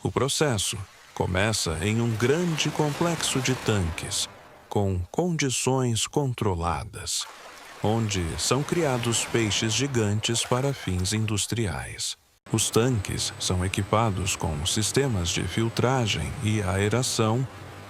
O processo começa em um grande complexo de tanques, com condições controladas, onde são criados peixes gigantes para fins industriais. Os tanques são equipados com sistemas de filtragem e aeração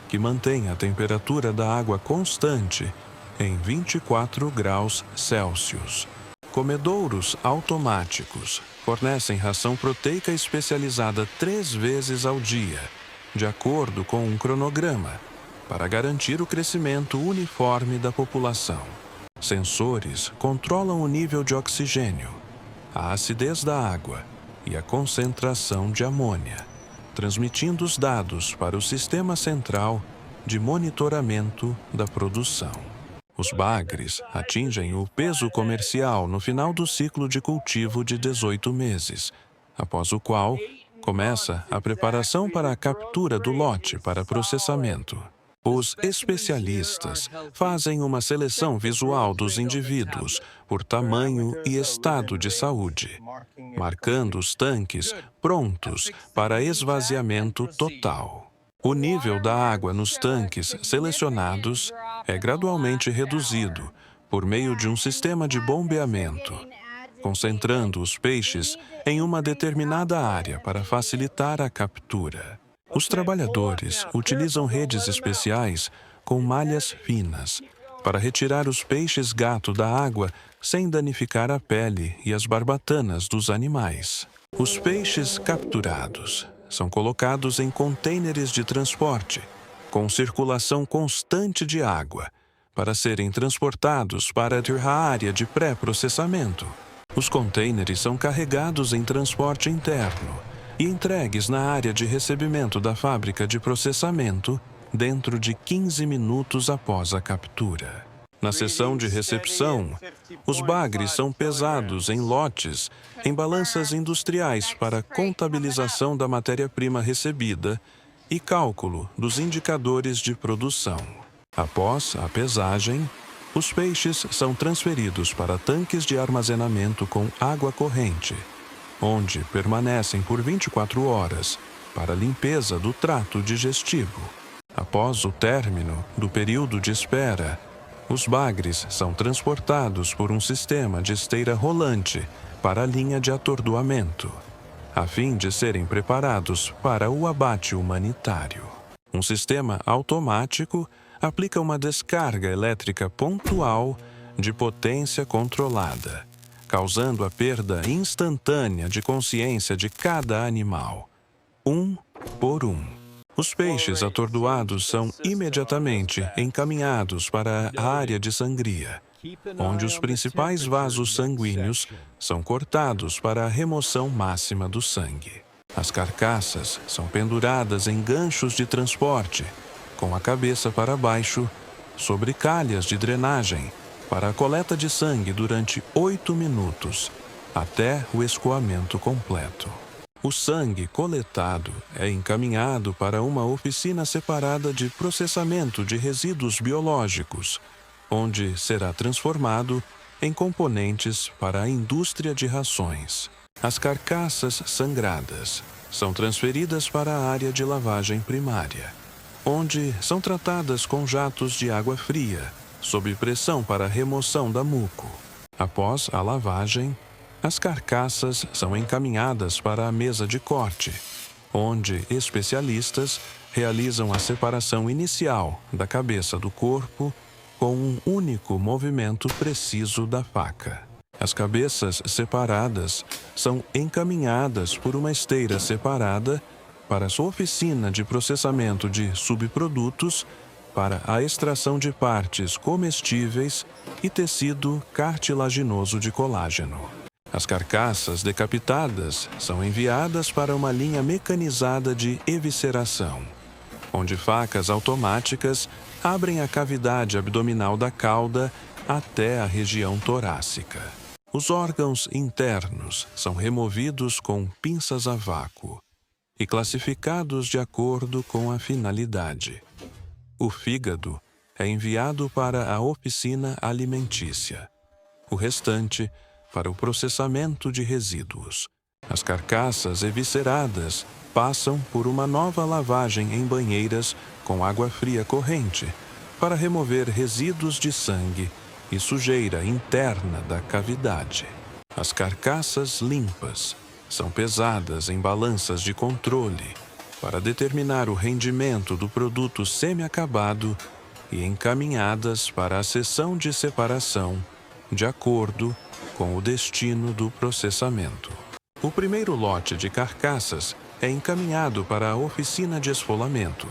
que mantêm a temperatura da água constante em 24 graus Celsius. Comedouros automáticos fornecem ração proteica especializada 3 vezes ao dia, de acordo com um cronograma, para garantir o crescimento uniforme da população. Sensores controlam o nível de oxigênio, a acidez da água e a concentração de amônia, transmitindo os dados para o sistema central de monitoramento da produção. Os bagres atingem o peso comercial no final do ciclo de cultivo de 18 meses, após o qual começa a preparação para a captura do lote para processamento. Os especialistas fazem uma seleção visual dos indivíduos por tamanho e estado de saúde, marcando os tanques prontos para esvaziamento total. O nível da água nos tanques selecionados é gradualmente reduzido por meio de um sistema de bombeamento, concentrando os peixes em uma determinada área para facilitar a captura. Os trabalhadores utilizam redes especiais com malhas finas para retirar os peixes gato da água sem danificar a pele e as barbatanas dos animais. Os peixes capturados são colocados em contêineres de transporte, com circulação constante de água, para serem transportados para a área de pré-processamento. Os contêineres são carregados em transporte interno e entregues na área de recebimento da fábrica de processamento dentro de 15 minutos após a captura. Na seção de recepção, os bagres são pesados em lotes em balanças industriais para contabilização da matéria-prima recebida e cálculo dos indicadores de produção. Após a pesagem, os peixes são transferidos para tanques de armazenamento com água corrente, onde permanecem por 24 horas para limpeza do trato digestivo. Após o término do período de espera, os bagres são transportados por um sistema de esteira rolante para a linha de atordoamento, a fim de serem preparados para o abate humanitário. Um sistema automático aplica uma descarga elétrica pontual de potência controlada, causando a perda instantânea de consciência de cada animal, um por um. Os peixes atordoados são imediatamente encaminhados para a área de sangria, onde os principais vasos sanguíneos são cortados para a remoção máxima do sangue. As carcaças são penduradas em ganchos de transporte, com a cabeça para baixo, sobre calhas de drenagem, para a coleta de sangue durante 8 minutos, até o escoamento completo. O sangue coletado é encaminhado para uma oficina separada de processamento de resíduos biológicos, onde será transformado em componentes para a indústria de rações. As carcaças sangradas são transferidas para a área de lavagem primária, onde são tratadas com jatos de água fria, sob pressão para a remoção da muco. Após a lavagem, as carcaças são encaminhadas para a mesa de corte, onde especialistas realizam a separação inicial da cabeça do corpo com um único movimento preciso da faca. As cabeças separadas são encaminhadas por uma esteira separada para sua oficina de processamento de subprodutos para a extração de partes comestíveis e tecido cartilaginoso de colágeno. As carcaças decapitadas são enviadas para uma linha mecanizada de evisceração, onde facas automáticas abrem a cavidade abdominal da cauda até a região torácica. Os órgãos internos são removidos com pinças a vácuo e classificados de acordo com a finalidade. O fígado é enviado para a oficina alimentícia. O restante para o processamento de resíduos. As carcaças evisceradas passam por uma nova lavagem em banheiras com água fria corrente para remover resíduos de sangue e sujeira interna da cavidade. As carcaças limpas são pesadas em balanças de controle para determinar o rendimento do produto semi-acabado e encaminhadas para a seção de separação, de acordo com o destino do processamento. O primeiro lote de carcaças é encaminhado para a oficina de esfolamento,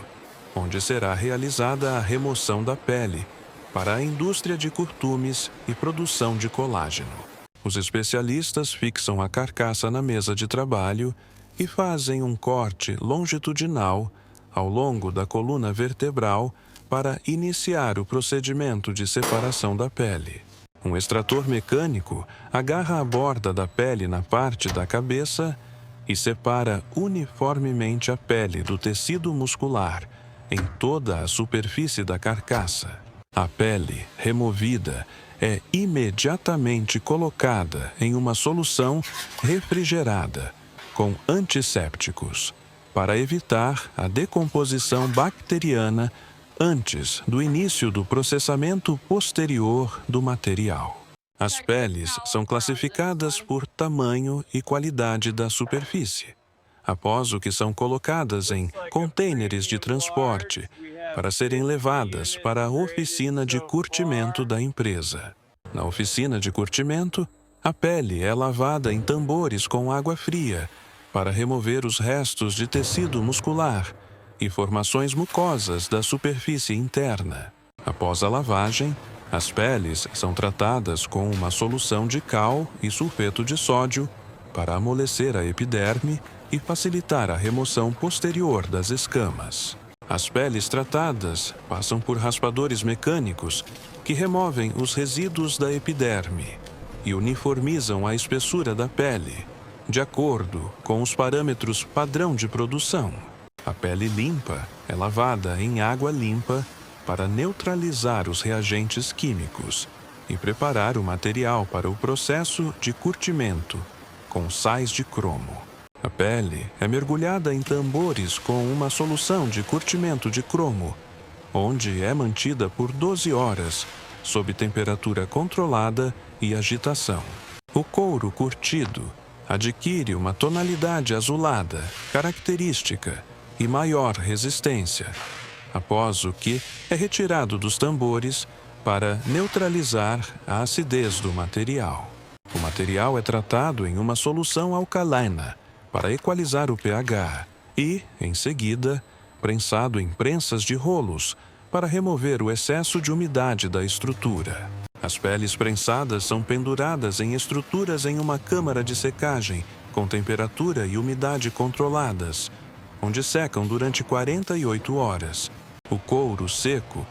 onde será realizada a remoção da pele para a indústria de curtumes e produção de colágeno. Os especialistas fixam a carcaça na mesa de trabalho e fazem um corte longitudinal ao longo da coluna vertebral para iniciar o procedimento de separação da pele. Um extrator mecânico agarra a borda da pele na parte da cabeça e separa uniformemente a pele do tecido muscular em toda a superfície da carcaça. A pele removida é imediatamente colocada em uma solução refrigerada com antissépticos para evitar a decomposição bacteriana antes do início do processamento posterior do material. As peles são classificadas por tamanho e qualidade da superfície, após o que são colocadas em contêineres de transporte para serem levadas para a oficina de curtimento da empresa. Na oficina de curtimento, a pele é lavada em tambores com água fria para remover os restos de tecido muscular e formações mucosas da superfície interna. Após a lavagem, as peles são tratadas com uma solução de cal e sulfeto de sódio para amolecer a epiderme e facilitar a remoção posterior das escamas. As peles tratadas passam por raspadores mecânicos que removem os resíduos da epiderme e uniformizam a espessura da pele, de acordo com os parâmetros padrão de produção. A pele limpa é lavada em água limpa para neutralizar os reagentes químicos e preparar o material para o processo de curtimento com sais de cromo. A pele é mergulhada em tambores com uma solução de curtimento de cromo, onde é mantida por 12 horas, sob temperatura controlada e agitação. O couro curtido adquire uma tonalidade azulada, característica, e maior resistência, após o que é retirado dos tambores para neutralizar a acidez do material. O material é tratado em uma solução alcalina para equalizar o pH e, em seguida, prensado em prensas de rolos para remover o excesso de umidade da estrutura. As peles prensadas são penduradas em estruturas em uma câmara de secagem com temperatura e umidade controladas, onde secam durante 48 horas. O couro seco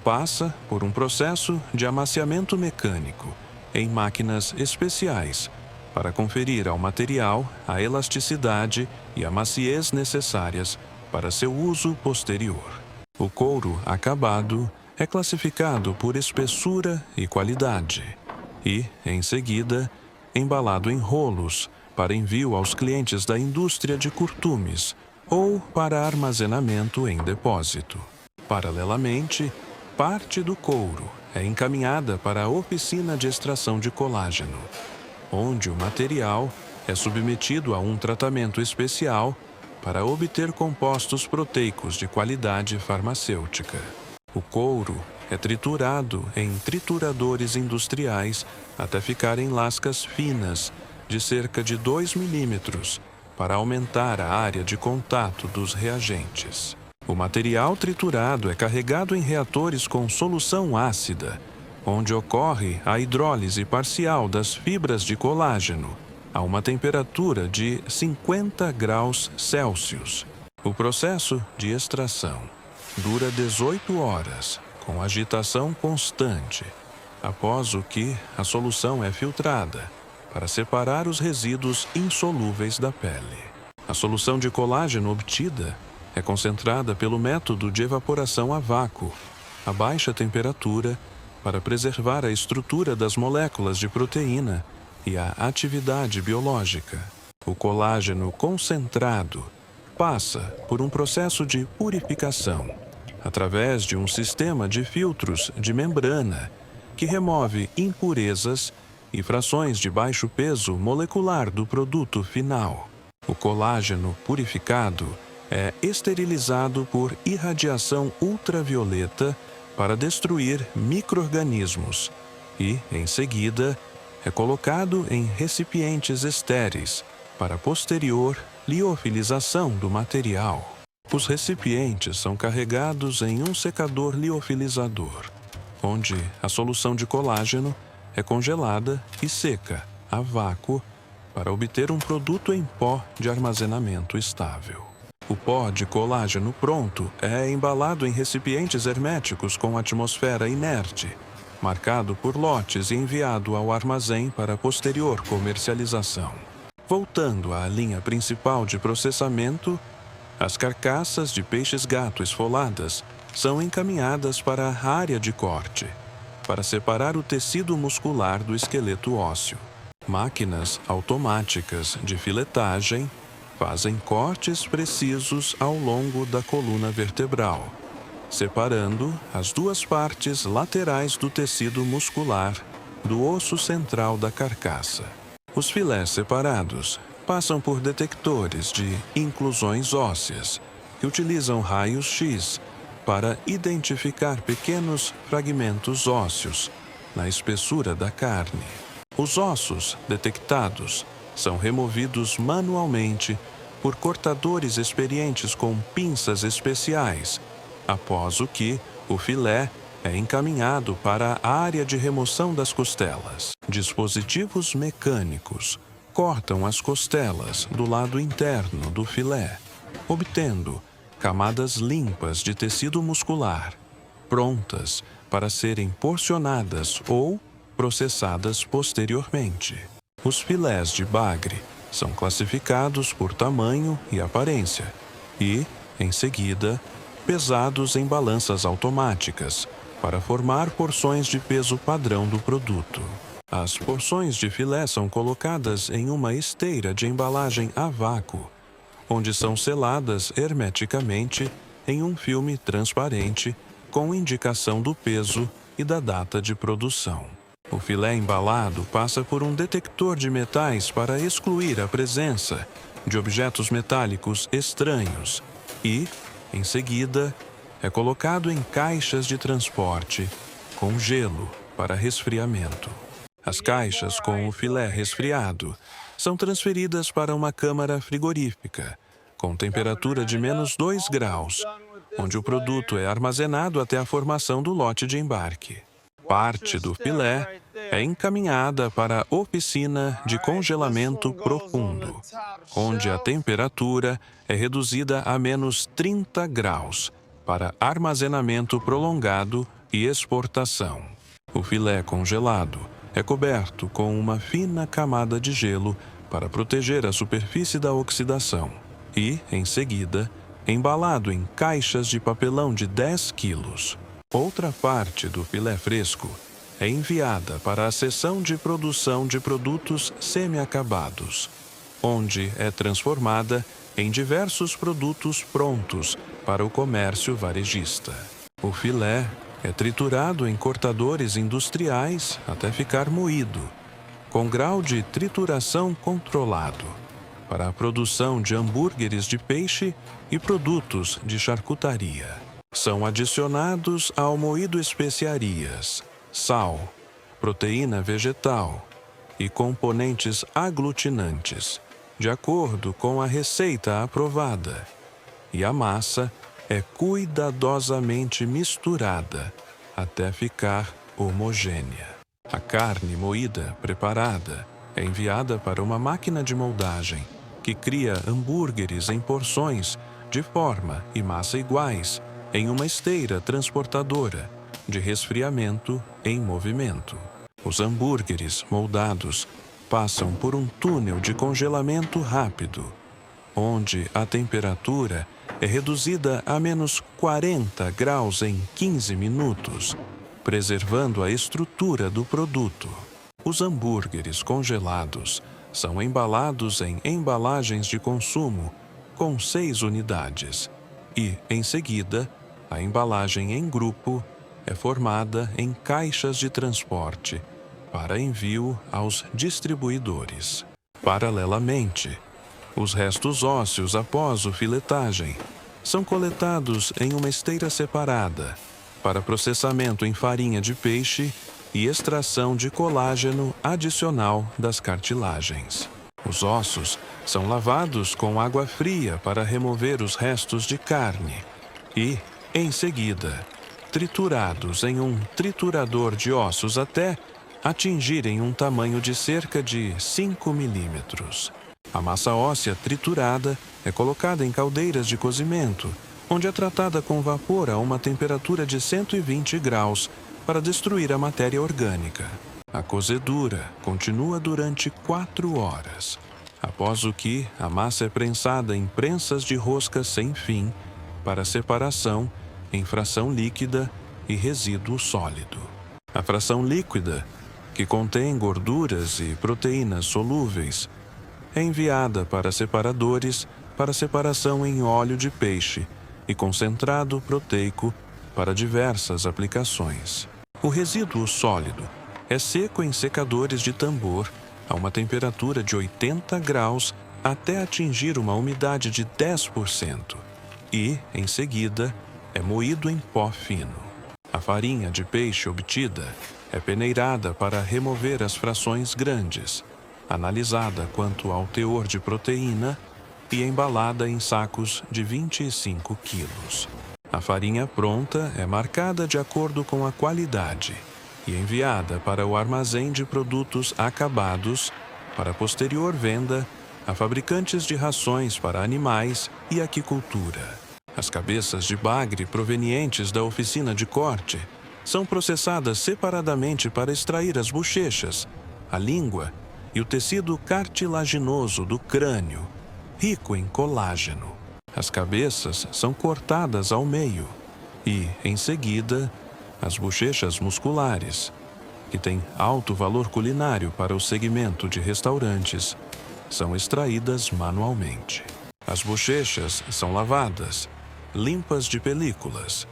passa por um processo de amaciamento mecânico em máquinas especiais para conferir ao material a elasticidade e a maciez necessárias para seu uso posterior. O couro acabado é classificado por espessura e qualidade e, em seguida, embalado em rolos para envio aos clientes da indústria de curtumes ou para armazenamento em depósito. Paralelamente, parte do couro é encaminhada para a oficina de extração de colágeno, onde o material é submetido a um tratamento especial para obter compostos proteicos de qualidade farmacêutica. O couro é triturado em trituradores industriais até ficar em lascas finas de cerca de 2 milímetros, para aumentar a área de contato dos reagentes. O material triturado é carregado em reatores com solução ácida, onde ocorre a hidrólise parcial das fibras de colágeno, a uma temperatura de 50 graus Celsius. O processo de extração dura 18 horas, com agitação constante, após o que a solução é filtrada para separar os resíduos insolúveis da pele. A solução de colágeno obtida é concentrada pelo método de evaporação a vácuo, a baixa temperatura, para preservar a estrutura das moléculas de proteína e a atividade biológica. O colágeno concentrado passa por um processo de purificação, através de um sistema de filtros de membrana que remove impurezas e frações de baixo peso molecular do produto final. O colágeno purificado é esterilizado por irradiação ultravioleta para destruir micro-organismos e, em seguida, é colocado em recipientes estéreis para posterior liofilização do material. Os recipientes são carregados em um secador liofilizador, onde a solução de colágeno é congelada e seca a vácuo para obter um produto em pó de armazenamento estável. O pó de colágeno pronto é embalado em recipientes herméticos com atmosfera inerte, marcado por lotes e enviado ao armazém para posterior comercialização. Voltando à linha principal de processamento, as carcaças de peixes-gato esfoladas são encaminhadas para a área de corte, para separar o tecido muscular do esqueleto ósseo. Máquinas automáticas de filetagem fazem cortes precisos ao longo da coluna vertebral, separando as duas partes laterais do tecido muscular do osso central da carcaça. Os filés separados passam por detectores de inclusões ósseas, que utilizam raios-x para identificar pequenos fragmentos ósseos na espessura da carne. Os ossos detectados são removidos manualmente por cortadores experientes com pinças especiais, após o que o filé é encaminhado para a área de remoção das costelas. Dispositivos mecânicos cortam as costelas do lado interno do filé, obtendo camadas limpas de tecido muscular, prontas para serem porcionadas ou processadas posteriormente. Os filés de bagre são classificados por tamanho e aparência e, em seguida, pesados em balanças automáticas para formar porções de peso padrão do produto. As porções de filé são colocadas em uma esteira de embalagem a vácuo, onde são seladas hermeticamente em um filme transparente com indicação do peso e da data de produção. O filé embalado passa por um detector de metais para excluir a presença de objetos metálicos estranhos e, em seguida, é colocado em caixas de transporte com gelo para resfriamento. As caixas com o filé resfriado são transferidas para uma câmara frigorífica com temperatura de -2 graus, onde o produto é armazenado até a formação do lote de embarque. Parte do filé é encaminhada para a oficina de congelamento profundo, onde a temperatura é reduzida a -30 graus para armazenamento prolongado e exportação. O filé congelado é coberto com uma fina camada de gelo para proteger a superfície da oxidação e, em seguida, embalado em caixas de papelão de 10 quilos. Outra parte do filé fresco é enviada para a seção de produção de produtos semi-acabados, onde é transformada em diversos produtos prontos para o comércio varejista. O filé é triturado em cortadores industriais até ficar moído, com grau de trituração controlado, para a produção de hambúrgueres de peixe e produtos de charcutaria. São adicionados ao moído especiarias, sal, proteína vegetal e componentes aglutinantes, de acordo com a receita aprovada, e a massa é cuidadosamente misturada até ficar homogênea. A carne moída preparada é enviada para uma máquina de moldagem que cria hambúrgueres em porções de forma e massa iguais em uma esteira transportadora de resfriamento em movimento. Os hambúrgueres moldados passam por um túnel de congelamento rápido, onde a temperatura é reduzida a -40 graus em 15 minutos, preservando a estrutura do produto. Os hambúrgueres congelados são embalados em embalagens de consumo com 6 unidades e, em seguida, a embalagem em grupo é formada em caixas de transporte para envio aos distribuidores. Paralelamente, os restos ósseos após o filetagem são coletados em uma esteira separada para processamento em farinha de peixe e extração de colágeno adicional das cartilagens. Os ossos são lavados com água fria para remover os restos de carne e, em seguida, triturados em um triturador de ossos até atingirem um tamanho de cerca de 5 milímetros. A massa óssea triturada é colocada em caldeiras de cozimento, onde é tratada com vapor a uma temperatura de 120 graus para destruir a matéria orgânica. A cozedura continua durante 4 horas, após o que a massa é prensada em prensas de rosca sem fim para separação em fração líquida e resíduo sólido. A fração líquida, que contém gorduras e proteínas solúveis, é enviada para separadores para separação em óleo de peixe e concentrado proteico para diversas aplicações. O resíduo sólido é seco em secadores de tambor a uma temperatura de 80 graus até atingir uma umidade de 10% e, em seguida, é moído em pó fino. A farinha de peixe obtida é peneirada para remover as frações grandes, analisada quanto ao teor de proteína e embalada em sacos de 25 quilos. A farinha pronta é marcada de acordo com a qualidade e enviada para o armazém de produtos acabados para posterior venda a fabricantes de rações para animais e aquicultura. As cabeças de bagre provenientes da oficina de corte são processadas separadamente para extrair as bochechas, a língua e o tecido cartilaginoso do crânio, rico em colágeno. As cabeças são cortadas ao meio e, em seguida, as bochechas musculares, que têm alto valor culinário para o segmento de restaurantes, são extraídas manualmente. As bochechas são lavadas, limpas de películas,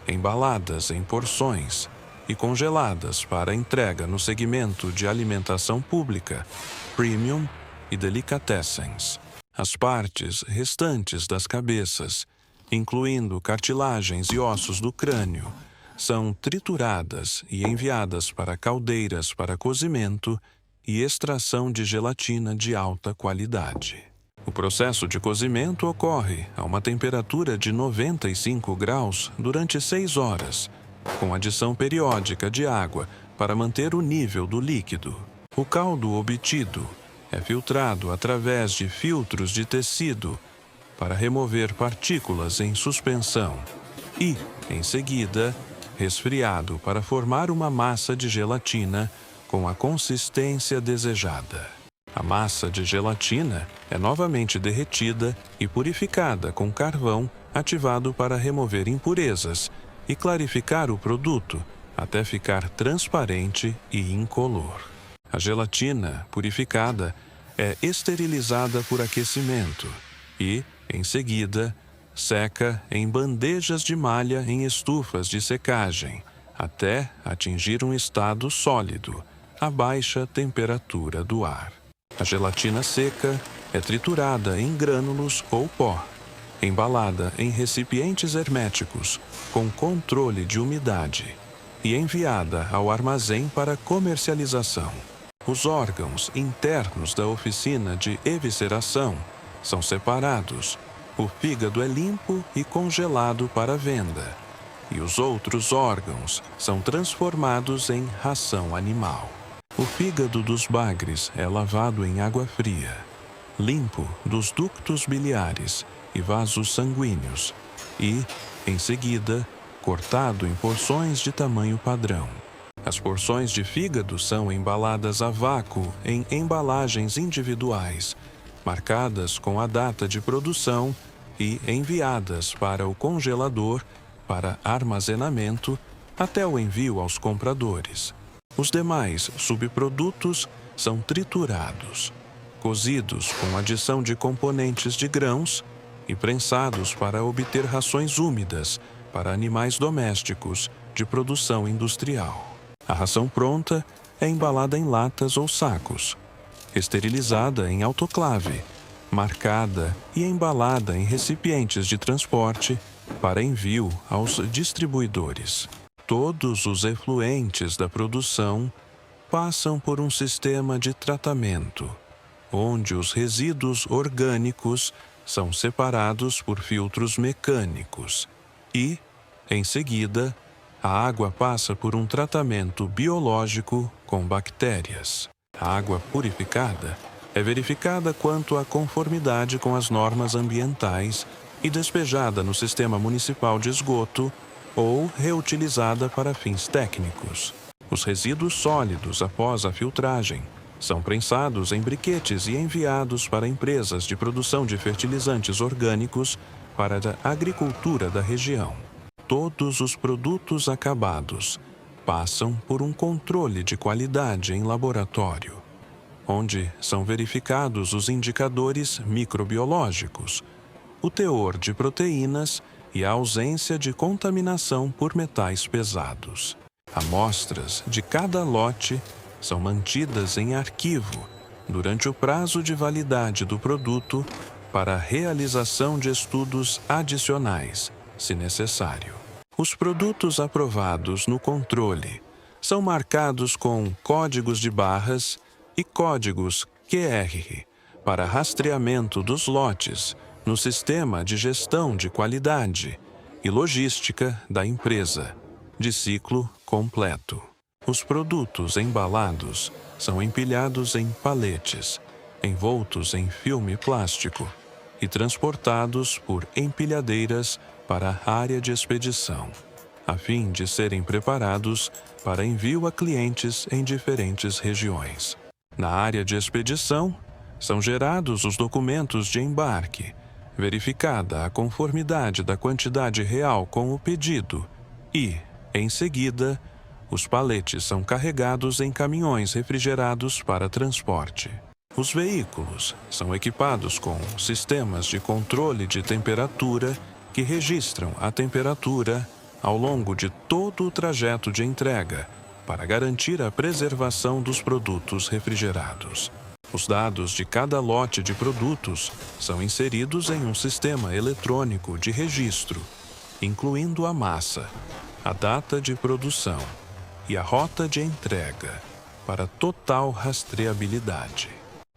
embaladas em porções e congeladas para entrega no segmento de alimentação pública, premium e delicatessens. As partes restantes das cabeças, incluindo cartilagens e ossos do crânio, são trituradas e enviadas para caldeiras para cozimento e extração de gelatina de alta qualidade. O processo de cozimento ocorre a uma temperatura de 95 graus durante 6 horas, com adição periódica de água para manter o nível do líquido. O caldo obtido é filtrado através de filtros de tecido para remover partículas em suspensão e, em seguida, resfriado para formar uma massa de gelatina com a consistência desejada. A massa de gelatina é novamente derretida e purificada com carvão ativado para remover impurezas e clarificar o produto até ficar transparente e incolor. A gelatina purificada é esterilizada por aquecimento e, em seguida, seca em bandejas de malha em estufas de secagem até atingir um estado sólido, a baixa temperatura do ar. A gelatina seca é triturada em grânulos ou pó, embalada em recipientes herméticos com controle de umidade e enviada ao armazém para comercialização. Os órgãos internos da oficina de evisceração são separados. O fígado é limpo e congelado para venda, e os outros órgãos são transformados em ração animal. O fígado dos bagres é lavado em água fria, limpo dos ductos biliares e vasos sanguíneos e, em seguida, cortado em porções de tamanho padrão. As porções de fígado são embaladas a vácuo em embalagens individuais, marcadas com a data de produção e enviadas para o congelador para armazenamento até o envio aos compradores. Os demais subprodutos são triturados, cozidos com adição de componentes de grãos e prensados para obter rações úmidas para animais domésticos de produção industrial. A ração pronta é embalada em latas ou sacos, esterilizada em autoclave, marcada e embalada em recipientes de transporte para envio aos distribuidores. Todos os efluentes da produção passam por um sistema de tratamento, onde os resíduos orgânicos são separados por filtros mecânicos e, em seguida, a água passa por um tratamento biológico com bactérias. A água purificada é verificada quanto à conformidade com as normas ambientais e despejada no sistema municipal de esgoto ou reutilizada para fins técnicos. Os resíduos sólidos após a filtragem são prensados em briquetes e enviados para empresas de produção de fertilizantes orgânicos para a agricultura da região. Todos os produtos acabados passam por um controle de qualidade em laboratório, onde são verificados os indicadores microbiológicos, o teor de proteínas e a ausência de contaminação por metais pesados. Amostras de cada lote são mantidas em arquivo durante o prazo de validade do produto para a realização de estudos adicionais, se necessário. Os produtos aprovados no controle são marcados com códigos de barras e códigos QR para rastreamento dos lotes no sistema de gestão de qualidade e logística da empresa, de ciclo completo. Os produtos embalados são empilhados em paletes, envoltos em filme plástico e transportados por empilhadeiras para a área de expedição, a fim de serem preparados para envio a clientes em diferentes regiões. Na área de expedição, são gerados os documentos de embarque, verificada a conformidade da quantidade real com o pedido e, em seguida, os paletes são carregados em caminhões refrigerados para transporte. Os veículos são equipados com sistemas de controle de temperatura que registram a temperatura ao longo de todo o trajeto de entrega para garantir a preservação dos produtos refrigerados. Os dados de cada lote de produtos são inseridos em um sistema eletrônico de registro, incluindo a massa, a data de produção e a rota de entrega, para total rastreabilidade.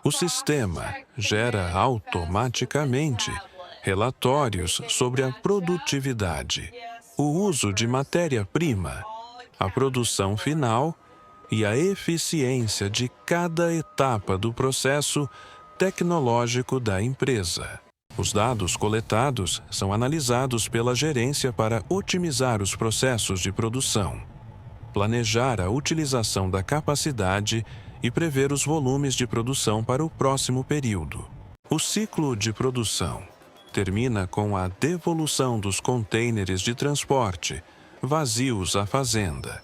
O sistema gera automaticamente relatórios sobre a produtividade, o uso de matéria-prima, a produção final e a eficiência de cada etapa do processo tecnológico da empresa. Os dados coletados são analisados pela gerência para otimizar os processos de produção, planejar a utilização da capacidade e prever os volumes de produção para o próximo período. O ciclo de produção termina com a devolução dos contêineres de transporte vazios à fazenda,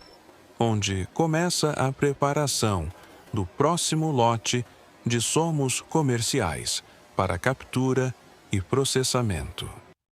onde começa a preparação do próximo lote de insumos comerciais para captura e processamento.